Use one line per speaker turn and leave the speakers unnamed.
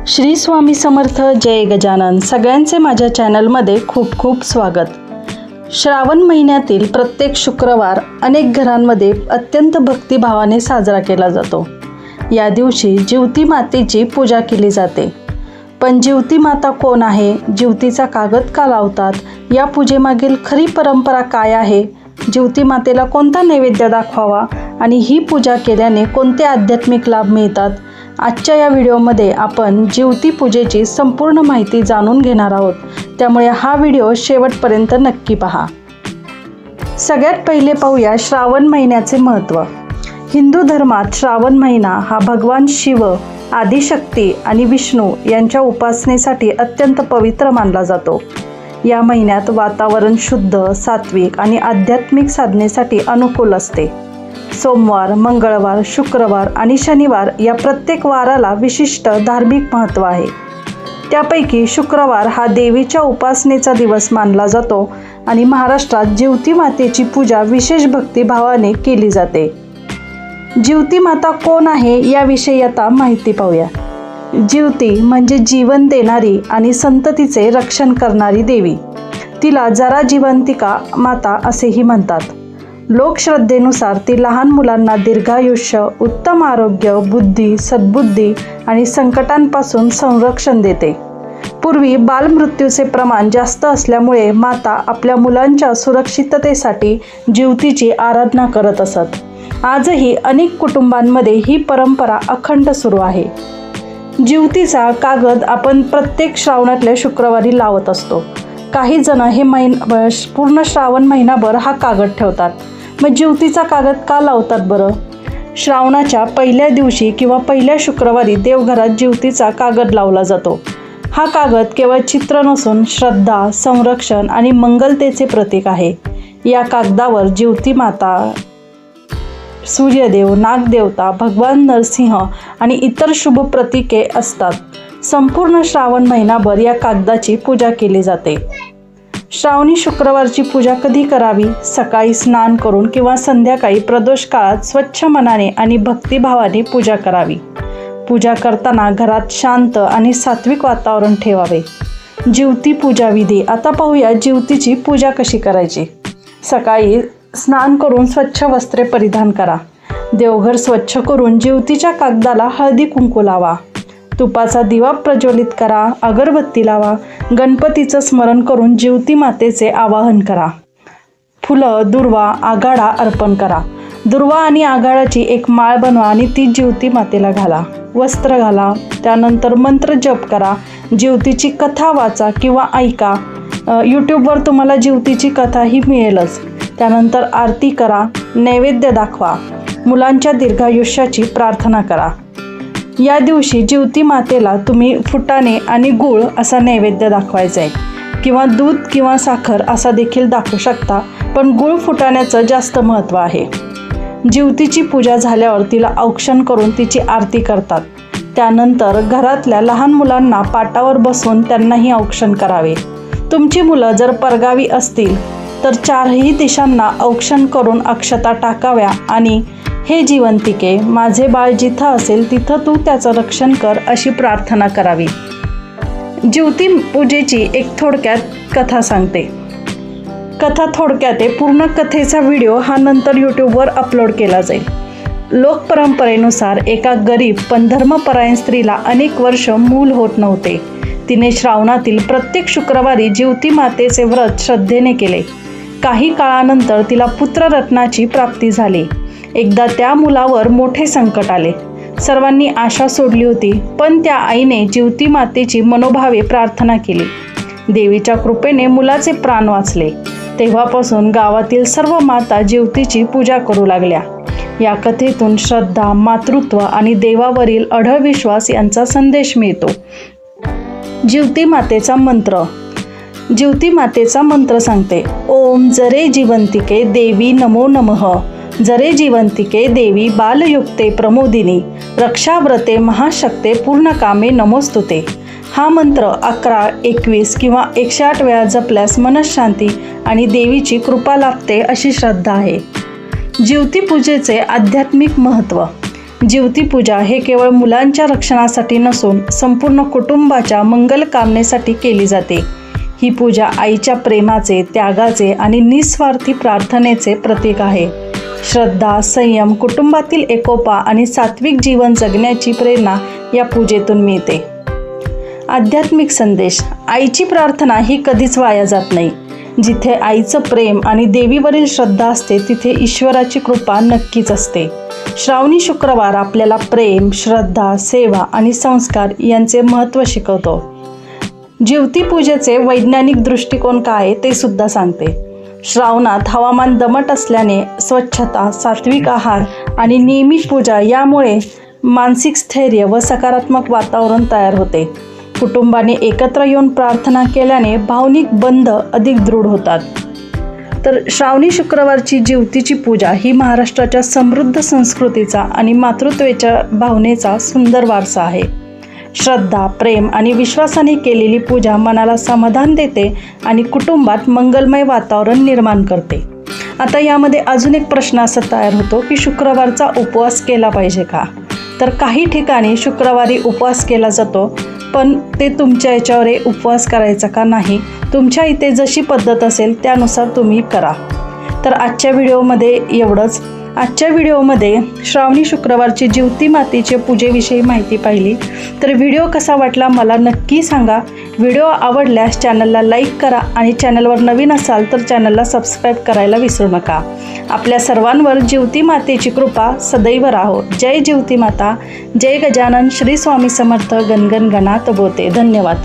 श्री स्वामी समर्थ. जय गजानन. सगळ्यांचे माझ्या चॅनलमध्ये खूप खूप स्वागत. श्रावण महिन्यातील प्रत्येक शुक्रवार अनेक घरांमध्ये अत्यंत भक्तिभावाने साजरा केला जातो. या दिवशी जिवती मातेची पूजा केली जाते. पण जिवती माता कोण आहे, जिवतीचा कागद का लावतात, या पूजेमागील खरी परंपरा काय आहे, जिवती मातेला कोणता नैवेद्य दाखवावा आणि ही पूजा केल्याने कोणते आध्यात्मिक लाभ मिळतात, आजच्या या व्हिडिओमध्ये आपण जिवती पूजेची संपूर्ण माहिती जाणून घेणार आहोत. त्यामुळे हा व्हिडिओ शेवटपर्यंत नक्की पहा. सगळ्यात पहिले पाहूया श्रावण महिन्याचे महत्त्व. हिंदू धर्मात श्रावण महिना हा भगवान शिव, आदिशक्ती आणि विष्णू यांच्या उपासनेसाठी अत्यंत पवित्र मानला जातो. या महिन्यात वातावरण शुद्ध, सात्विक आणि आध्यात्मिक साधनेसाठी अनुकूल असते. सोमवार, मंगळवार, शुक्रवार आणि शनिवार या प्रत्येक वाराला विशिष्ट धार्मिक महत्त्व आहे. त्यापैकी शुक्रवार हा देवीच्या उपासनेचा दिवस मानला जातो आणि महाराष्ट्रात जिवती मातेची पूजा विशेष भक्तिभावाने केली जाते. जिवती माता कोण आहे याविषयी आता माहिती पाहूया. जिवती म्हणजे जीवन देणारी आणि संततीचे रक्षण करणारी देवी. तिला जरा जिवंतिका माता असेही म्हणतात. लोकश्रद्धेनुसार ती लहान मुलांना दीर्घायुष्य, उत्तम आरोग्य, बुद्धी, सद्बुद्धी आणि संकटांपासून संरक्षण देते. पूर्वी बालमृत्यूचे प्रमाण जास्त असल्यामुळे माता आपल्या मुलांच्या सुरक्षिततेसाठी जिवतीची आराधना करत असत. आजही अनेक कुटुंबांमध्ये ही परंपरा अखंड सुरू आहे. जिवतीचा कागद आपण प्रत्येक श्रावणातल्या शुक्रवारी लावत असतो. काही जण हे पूर्ण श्रावण महिनाभर हा कागद ठेवतात. मग जिवतीचा कागद का लावतात बरं? श्रावणाच्या पहिल्या दिवशी किंवा पहिल्या शुक्रवारी देवघरात जिवतीचा कागद लावला जातो. हा कागद केवळ चित्र नसून श्रद्धा, संरक्षण आणि मंगलतेचे प्रतीक आहे. या कागदावर जिवती माता, सूर्यदेव, नागदेवता, भगवान नरसिंह आणि इतर शुभ प्रतीके असतात. संपूर्ण श्रावण महिनाभर या कागदाची पूजा केली जाते. श्रावणी शुक्रवारची पूजा कधी करावी? सकाळी स्नान करून किंवा संध्याकाळी प्रदोष काळात स्वच्छ मनाने आणि भक्तिभावाने पूजा करावी. पूजा करताना घरात शांत आणि सात्विक वातावरण ठेवावे. जिवती पूजा विधी. आता पाहूया जिवतीची पूजा कशी करायची. सकाळी स्नान करून स्वच्छ वस्त्रे परिधान करा. देवघर स्वच्छ करून जिवतीच्या कागदाला हळदी कुंकू लावा. तुपाचा दिवा प्रज्वलित करा. अगरबत्ती लावा. गणपतीचं स्मरण करून जिवती मातेचे आवाहन करा. फुलं, दुर्वा, आघाडा अर्पण करा. दुर्वा आणि आघाडाची एक माळ बनवा आणि ती जिवती मातेला घाला. वस्त्र घाला. त्यानंतर मंत्र जप करा. जिवतीची कथा वाचा किंवा ऐका. यूट्यूबवर तुम्हाला जिवतीची कथाही मिळेलच. त्यानंतर आरती करा. नैवेद्य दाखवा. मुलांच्या दीर्घायुष्याची प्रार्थना करा. या दिवशी जिवती मातेला तुम्ही फुटाणे आणि गूळ असा नैवेद्य दाखवायचा आहे, किंवा दूध किंवा साखर असा देखील दाखवू शकता, पण गूळ फुटाण्याचं जास्त महत्त्व आहे. जिवतीची पूजा झाल्यावर तिला औक्षण करून तिची आरती करतात. त्यानंतर घरातल्या लहान मुलांना पाटावर बसवून त्यांनाही औक्षण करावे. तुमची मुलं जर परगावी असतील तर चारही दिशांना औक्षण करून अक्षता टाकाव्या आणि हे जिवंतिके, माझे बाळ जिथं असेल तिथं तू त्याचं रक्षण कर अशी प्रार्थना करावी. जिवती पूजेची एक थोडक्यात कथा सांगते. कथा थोडक्यात आहे. पूर्ण कथेचा व्हिडिओ हा नंतर यूट्यूबवर अपलोड केला जाईल. लोकपरंपरेनुसार एका गरीब पण धर्मपरायण स्त्रीला अनेक वर्ष मूल होत नव्हते. तिने श्रावणातील प्रत्येक शुक्रवारी जिवती मातेचे व्रत श्रद्धेने केले. काही काळानंतर तिला पुत्ररत्नाची प्राप्ती झाली. एकदा त्या मुलावर मोठे संकट आले. सर्वांनी आशा सोडली होती, पण त्या आईने जिवती मातेची मनोभावे प्रार्थना केली. देवीच्या कृपेने मुलाचे प्राण वाचले. तेव्हापासून गावातील सर्व माता जिवतीची पूजा करू लागल्या. या कथेतून श्रद्धा, मातृत्व आणि देवावरील अढळ विश्वास यांचा संदेश मिळतो. जिवती मातेचा मंत्र. जिवती मातेचा मंत्र सांगते. ओम जरे जिवंतिके देवी नमो नमः. जरे जिवंतिके देवी बालयुक्ते प्रमोदिनी. रक्षाव्रते महाशक्ते पूर्णकामे नमोस्तुते. हा मंत्र 11, 21 किंवा 108 वेळा जपल्यास मनःशांती आणि देवीची कृपा लाभते अशी श्रद्धा आहे. जिवती पूजेचे आध्यात्मिक महत्त्व. ज्योती पूजा हे केवळ मुलांच्या रक्षणासाठी नसून संपूर्ण कुटुंबाच्या मंगल कामनेसाठी केली जाते. ही पूजा आईच्या प्रेमाचे, त्यागाचे आणि निस्वार्थी प्रार्थनेचे प्रतीक आहे. श्रद्धा, संयम, कुटुंबातील एकोपा आणि सात्विक जीवन जगण्याची प्रेरणा या पूजेतून मिळते. आध्यात्मिक संदेश. आईची प्रार्थना ही कधीच वाया जात नाही. जिथे आईचं प्रेम आणि देवीवरील श्रद्धा असते तिथे ईश्वराची कृपा नक्कीच असते. श्रावणी शुक्रवार आपल्याला प्रेम, श्रद्धा, सेवा आणि संस्कार यांचे महत्त्व शिकवतो. ज्योती पूजेचे वैज्ञानिक दृष्टिकोन काय ते सुद्धा सांगते. श्रावणात हवामान दमट असल्याने स्वच्छता, सात्विक आहार आणि नियमित पूजा यामुळे मानसिक स्थैर्य व सकारात्मक वातावरण तयार होते. कुटुंबाने एकत्र येऊन प्रार्थना केल्याने भावनिक बंध अधिक दृढ होतात. तर श्रावणी शुक्रवारची ज्योतीची पूजा ही महाराष्ट्राच्या समृद्ध संस्कृतीचा आणि मातृत्वाच्या भावनेचा सुंदर वारसा आहे. श्रद्धा, प्रेम आणि विश्वासाने केलेली पूजा मनाला समाधान देते आणि कुटुंबात मंगलमय वातावरण निर्माण करते. आता यामध्ये अजून एक प्रश्न असा तयार होतो की शुक्रवारचा उपवास केला पाहिजे का? तर काही ठिकाणी शुक्रवारी उपवास केला जातो, पण ते तुमच्या याच्यावर आहे उपवास करायचा का नाही. तुमच्या इथे जशी पद्धत असेल त्यानुसार तुम्ही करा. तर आजच्या व्हिडिओमध्ये एवढंच. आजच्या व्हिडिओमध्ये श्रावणी शुक्रवारची ज्योती मातेच्या पूजेविषयी माहिती पाहिली. तर व्हिडिओ कसा वाटला मला नक्की सांगा. व्हिडिओ आवडल्यास चॅनलला लाईक करा आणि चॅनलवर नवीन असाल तर चॅनलला सबस्क्राईब करायला विसरू नका. आपल्या सर्वांवर ज्योती मातेची कृपा सदैव राहो. जय ज्योती माता, जय गजानन, श्री स्वामी समर्थ, गणगण गणात बोते. धन्यवाद.